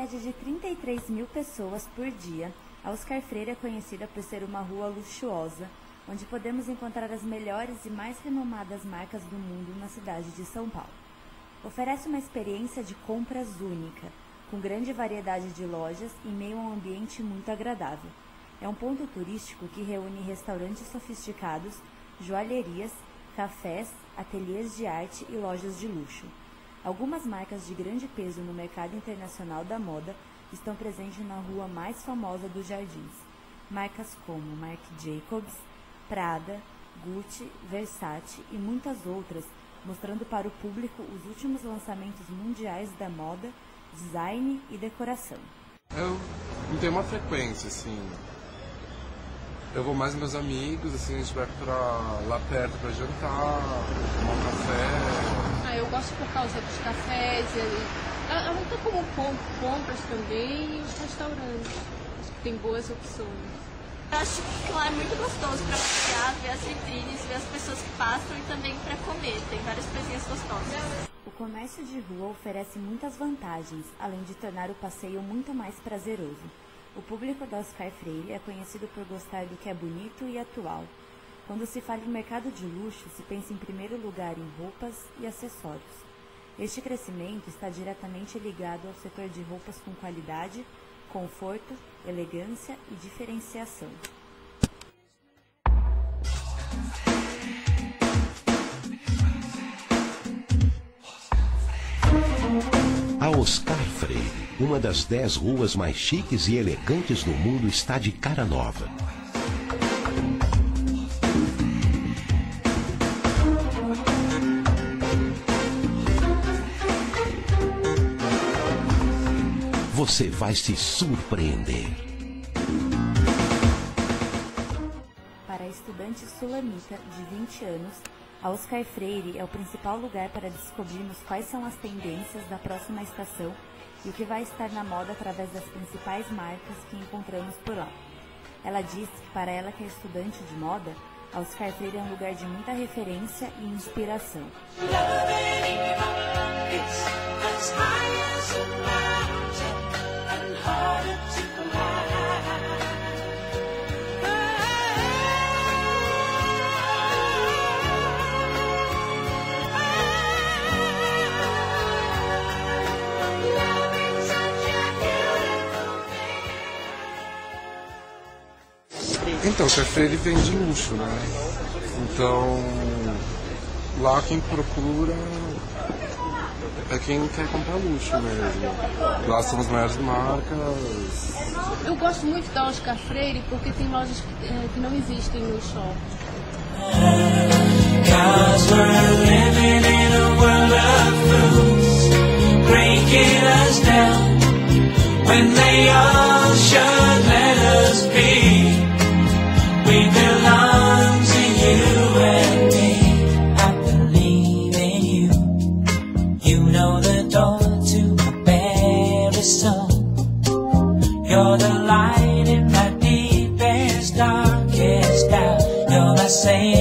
média de 33 mil pessoas por dia, a Oscar Freire é conhecida por ser uma rua luxuosa, onde podemos encontrar as melhores e mais renomadas marcas do mundo na cidade de São Paulo. Oferece uma experiência de compras única, com grande variedade de lojas e meio a um ambiente muito agradável. É um ponto turístico que reúne restaurantes sofisticados, joalherias, cafés, ateliês de arte e lojas de luxo. Algumas marcas de grande peso no mercado internacional da moda estão presentes na rua mais famosa dos Jardins. Marcas como Marc Jacobs, Prada, Gucci, Versace e muitas outras, mostrando para o público os últimos lançamentos mundiais da moda, design e decoração. Eu não tenho uma frequência, assim. Eu vou mais com meus amigos, assim, a gente vai lá perto pra jantar, tomar um café. Eu gosto por causa dos cafés, é muito comum compras também e os restaurantes. Acho que tem boas opções. Eu acho que lá é muito gostoso para passear, ver as vitrines, ver as pessoas que passam e também para comer. Tem várias coisinhas gostosas. O comércio de rua oferece muitas vantagens, além de tornar o passeio muito mais prazeroso. O público da Oscar Freire é conhecido por gostar do que é bonito e atual. Quando se fala em mercado de luxo, se pensa em primeiro lugar em roupas e acessórios. Este crescimento está diretamente ligado ao setor de roupas com qualidade, conforto, elegância e diferenciação. A Oscar Freire, uma das 10 ruas mais chiques e elegantes do mundo, está de cara nova. Você vai se surpreender. Para a estudante sulamita de 20 anos, a Oscar Freire é o principal lugar para descobrirmos quais são as tendências da próxima estação e o que vai estar na moda através das principais marcas que encontramos por lá. Ela diz que para ela que é estudante de moda, a Oscar Freire é um lugar de muita referência e inspiração. Então, Oscar Freire vende luxo, né? Então, lá quem procura é quem quer comprar luxo mesmo. Lá são as maiores marcas. Eu gosto muito da Oscar Freire porque tem lojas que não existem no shopping. Cause we're living in a world of fools, breaking us down when they all should let us be. We belong to you and me. I believe in you. You know the door to my very soul. You're the light in my deepest, darkest doubt. You're my savior.